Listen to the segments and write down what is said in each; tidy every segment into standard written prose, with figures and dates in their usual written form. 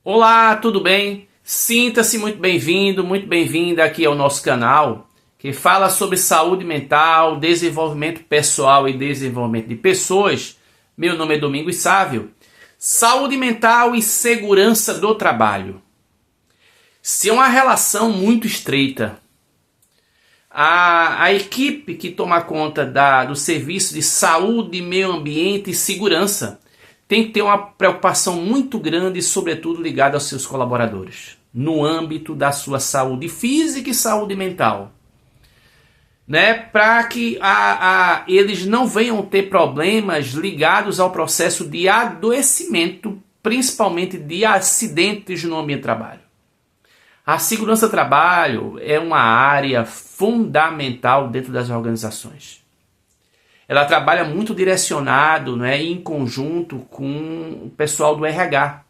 Olá, tudo bem? Sinta-se muito bem-vindo, muito bem-vinda aqui ao nosso canal, que fala sobre saúde mental, desenvolvimento pessoal e desenvolvimento de pessoas. Meu nome é Domingos Sávio. Saúde mental e segurança do trabalho. Se é uma relação muito estreita. A equipe que toma conta do serviço de saúde, meio ambiente e segurança tem que ter uma preocupação muito grande, sobretudo ligada aos seus colaboradores, no âmbito da sua saúde física e saúde mental, né? Para que eles não venham ter problemas ligados ao processo de adoecimento, principalmente de acidentes no ambiente de trabalho. A segurança do trabalho é uma área fundamental dentro das organizações. Ela trabalha muito direcionado, né, em conjunto com o pessoal do RH,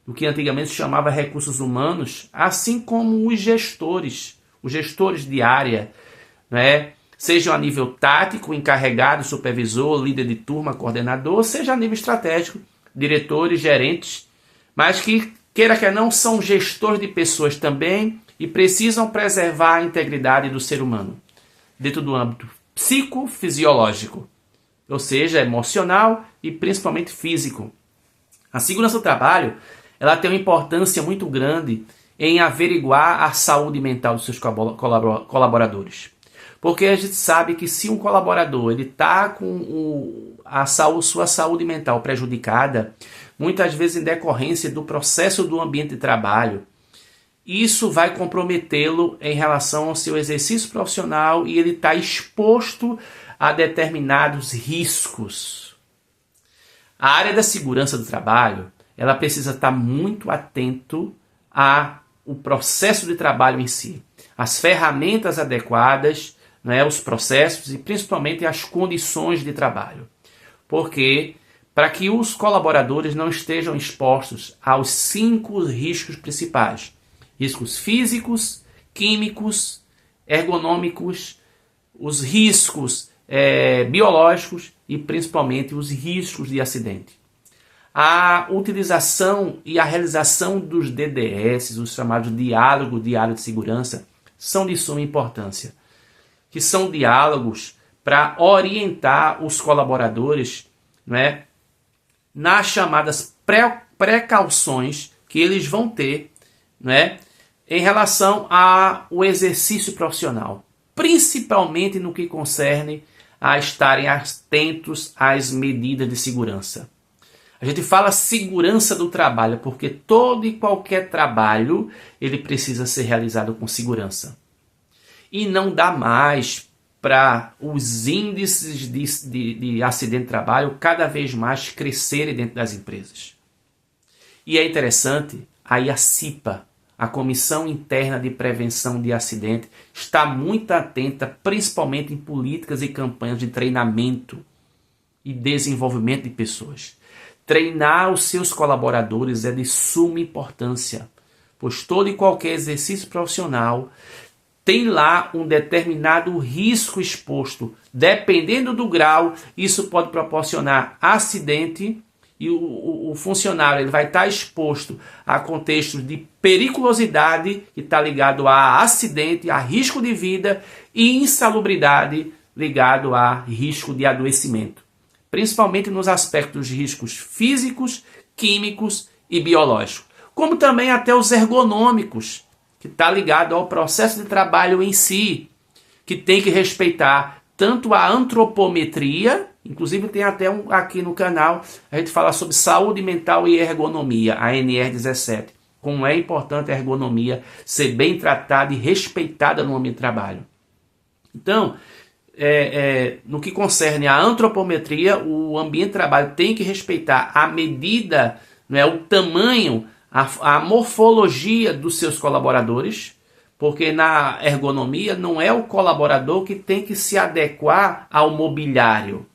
o que antigamente se chamava recursos humanos, assim como os gestores de área, né, seja a nível tático, encarregado, supervisor, líder de turma, coordenador, seja a nível estratégico, diretores, gerentes, mas que, queira que não, são gestores de pessoas também e precisam preservar a integridade do ser humano, dentro do âmbito psicofisiológico, ou seja, emocional e principalmente físico. A segurança do trabalho, ela tem uma importância muito grande em averiguar a saúde mental dos seus colaboradores. Porque a gente sabe que se um colaborador está com sua saúde mental prejudicada, muitas vezes em decorrência do processo do ambiente de trabalho, isso vai comprometê-lo em relação ao seu exercício profissional e ele está exposto a determinados riscos. A área da segurança do trabalho, ela precisa estar muito atento ao processo de trabalho em si, as ferramentas adequadas, né, os processos e principalmente as condições de trabalho. Porque para que os colaboradores não estejam expostos aos 5 riscos principais: riscos físicos, químicos, ergonômicos, os riscos biológicos e principalmente os riscos de acidente. A utilização e a realização dos DDS, os chamados diálogo diário de segurança, são de suma importância, que são diálogos para orientar os colaboradores, né, nas chamadas precauções que eles vão ter, né, em relação ao exercício profissional, principalmente no que concerne a estarem atentos às medidas de segurança. A gente fala segurança do trabalho porque todo e qualquer trabalho ele precisa ser realizado com segurança. E não dá mais para os índices de acidente de trabalho cada vez mais crescerem dentro das empresas. E é interessante, aí a CIPA, a Comissão Interna de Prevenção de Acidente, está muito atenta, principalmente em políticas e campanhas de treinamento e desenvolvimento de pessoas. Treinar os seus colaboradores é de suma importância, pois todo e qualquer exercício profissional tem lá um determinado risco exposto. Dependendo do grau, isso pode proporcionar acidente e o funcionário ele vai estar exposto a contextos de periculosidade que está ligado a acidente, a risco de vida e insalubridade ligado a risco de adoecimento. Principalmente nos aspectos de riscos físicos, químicos e biológicos. Como também até os ergonômicos, que está ligado ao processo de trabalho em si, que tem que respeitar tanto a antropometria, inclusive tem até aqui no canal, a gente fala sobre saúde mental e ergonomia, a NR17, como é importante a ergonomia ser bem tratada e respeitada no ambiente de trabalho. Então, no que concerne a antropometria, o ambiente de trabalho tem que respeitar a medida, né, o tamanho, a morfologia dos seus colaboradores, porque na ergonomia não é o colaborador que tem que se adequar ao mobiliário,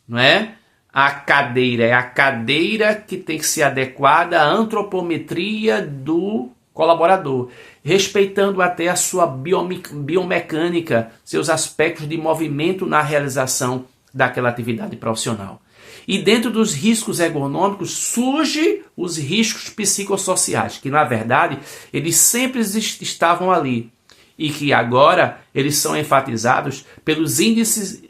não é? A cadeira é a cadeira que tem que ser adequada à antropometria do colaborador, respeitando até a sua biomecânica, seus aspectos de movimento na realização daquela atividade profissional. E dentro dos riscos ergonômicos surgem os riscos psicossociais, que na verdade eles sempre estavam ali e que agora eles são enfatizados pelos índices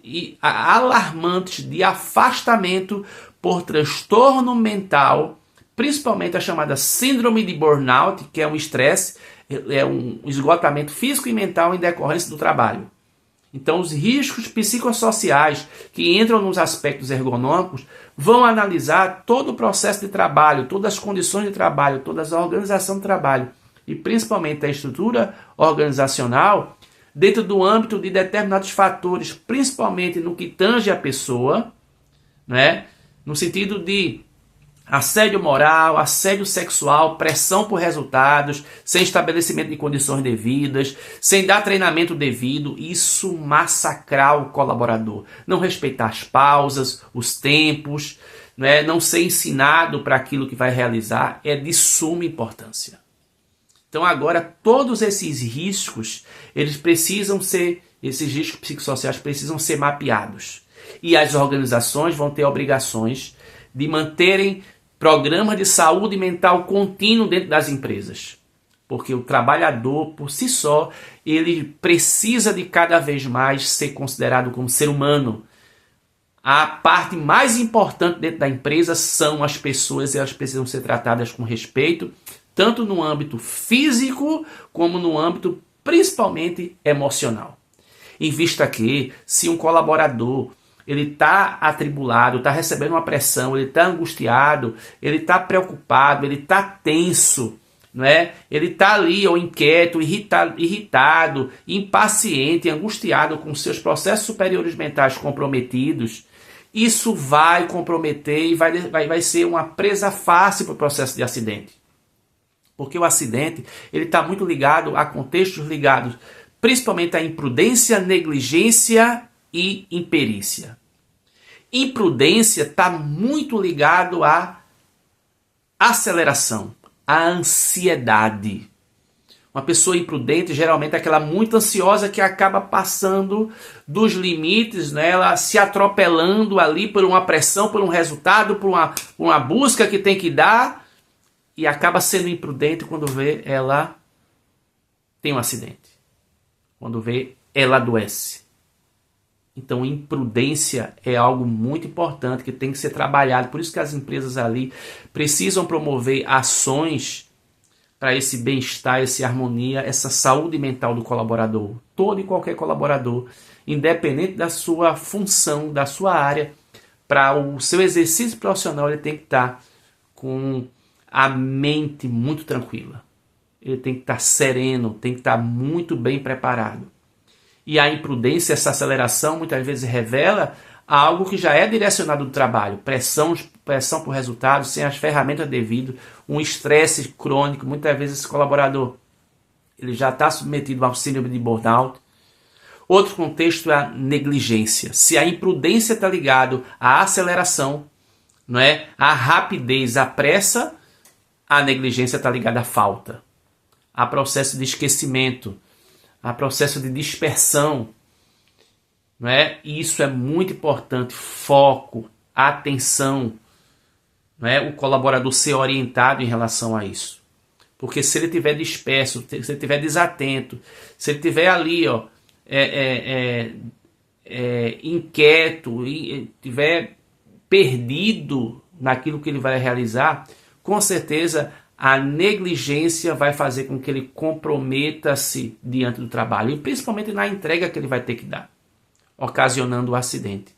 alarmantes de afastamento por transtorno mental, principalmente a chamada síndrome de burnout, que é um estresse, é um esgotamento físico e mental em decorrência do trabalho. Então, os riscos psicossociais que entram nos aspectos ergonômicos vão analisar todo o processo de trabalho, todas as condições de trabalho, toda a organização do trabalho e principalmente a estrutura organizacional dentro do âmbito de determinados fatores, principalmente no que tange a pessoa, né? No sentido de assédio moral, assédio sexual, pressão por resultados, sem estabelecimento de condições devidas, sem dar treinamento devido, isso massacrar o colaborador. Não respeitar as pausas, os tempos, né? Não ser ensinado para aquilo que vai realizar é de suma importância. Então agora todos esses riscos, esses riscos psicossociais precisam ser mapeados. E as organizações vão ter obrigações de manterem programas de saúde mental contínuo dentro das empresas. Porque o trabalhador, por si só, ele precisa de cada vez mais ser considerado como ser humano. A parte mais importante dentro da empresa são as pessoas e elas precisam ser tratadas com respeito, tanto no âmbito físico como no âmbito principalmente emocional. Em vista que, se um colaborador ele está atribulado, está recebendo uma pressão, ele está angustiado, ele está preocupado, ele está tenso, não é? Ele está ali ou inquieto, irritado, impaciente, angustiado com seus processos superiores mentais comprometidos, isso vai comprometer e vai ser uma presa fácil para o processo de acidente. Porque o acidente ele está muito ligado a contextos ligados principalmente à imprudência, negligência e imperícia. Imprudência está muito ligado à aceleração, à ansiedade. Uma pessoa imprudente geralmente é aquela muito ansiosa que acaba passando dos limites, né? Ela se atropelando ali por uma pressão, por um resultado, por uma busca que tem que dar e acaba sendo imprudente quando vê ela tem um acidente, quando vê ela adoece. Então, imprudência é algo muito importante que tem que ser trabalhado. Por isso que as empresas ali precisam promover ações para esse bem-estar, essa harmonia, essa saúde mental do colaborador. Todo e qualquer colaborador, independente da sua função, da sua área, para o seu exercício profissional, ele tem que estar com a mente muito tranquila. Ele tem que estar sereno, tem que estar muito bem preparado. E a imprudência, essa aceleração, muitas vezes revela algo que já é direcionado do trabalho. Pressão por resultados, sem as ferramentas devidas, um estresse crônico. Muitas vezes esse colaborador ele já está submetido ao síndrome de burnout. Outro contexto é a negligência. Se a imprudência está ligado à aceleração, não é? À rapidez, à pressa, a negligência está ligada à falta, a processo de esquecimento, a processo de dispersão, não é? E isso é muito importante, foco, atenção, não é? O colaborador ser orientado em relação a isso. Porque se ele estiver disperso, se ele estiver desatento, se ele estiver ali, inquieto, estiver perdido naquilo que ele vai realizar, com certeza a negligência vai fazer com que ele comprometa-se diante do trabalho, e principalmente na entrega que ele vai ter que dar, ocasionando o acidente.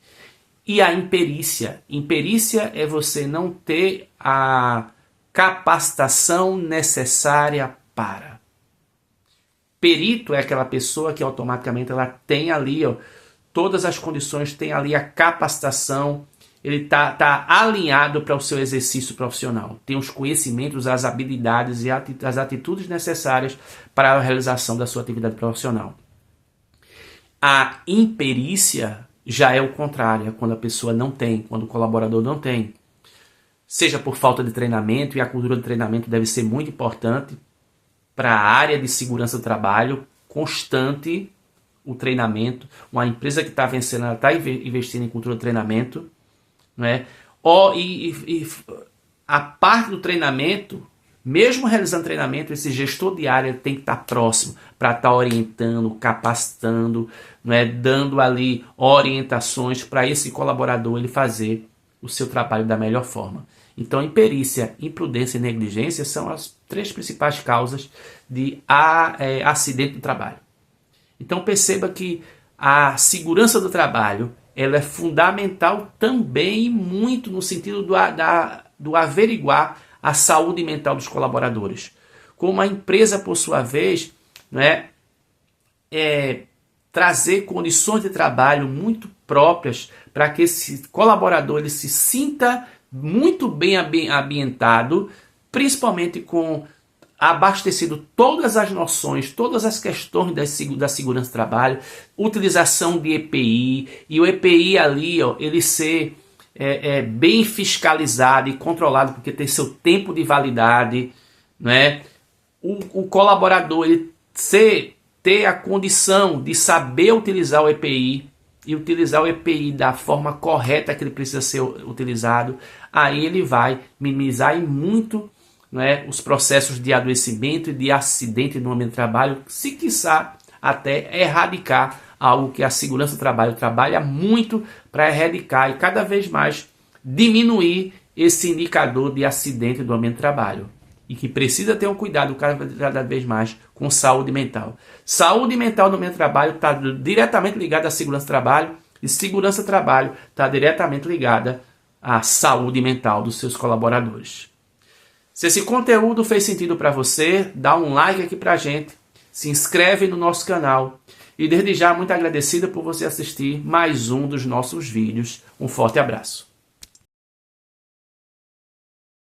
E a imperícia. Imperícia é você não ter a capacitação necessária para. Perito é aquela pessoa que automaticamente ela tem ali todas as condições, tem ali a capacitação, ele tá alinhado para o seu exercício profissional. Tem os conhecimentos, as habilidades e as atitudes necessárias para a realização da sua atividade profissional. A imperícia já é o contrário, é quando a pessoa não tem, quando o colaborador não tem. Seja por falta de treinamento, e a cultura de treinamento deve ser muito importante para a área de segurança do trabalho, constante o treinamento. Uma empresa que está vencendo, ela está investindo em cultura de treinamento, não é? E a parte do treinamento, mesmo realizando treinamento, esse gestor de área tem que estar próximo para estar orientando, capacitando, não é? Dando ali orientações para esse colaborador ele fazer o seu trabalho da melhor forma. Então, imperícia, imprudência e negligência são as 3 principais causas de acidente do trabalho. Então, perceba que a segurança do trabalho ela é fundamental também, muito no sentido do averiguar a saúde mental dos colaboradores. Como a empresa, por sua vez, né, trazer condições de trabalho muito próprias para que esse colaborador ele se sinta muito bem ambientado, principalmente com abastecido todas as noções, todas as questões da segurança do trabalho, utilização de EPI, e o EPI ali, ele ser bem fiscalizado e controlado, porque tem seu tempo de validade, né? O colaborador ele ter a condição de saber utilizar o EPI e utilizar o EPI da forma correta que ele precisa ser utilizado, aí ele vai minimizar e muito, né, os processos de adoecimento e de acidente no ambiente de trabalho, se quiçá até erradicar algo que a segurança do trabalho trabalha muito para erradicar e cada vez mais diminuir esse indicador de acidente do ambiente de trabalho. E que precisa ter um cuidado cada vez mais com saúde mental. Saúde mental no ambiente de trabalho está diretamente ligada à segurança do trabalho, e segurança do trabalho está diretamente ligada à saúde mental dos seus colaboradores. Se esse conteúdo fez sentido para você, dá um like aqui para a gente, se inscreve no nosso canal e desde já muito agradecido por você assistir mais um dos nossos vídeos. Um forte abraço.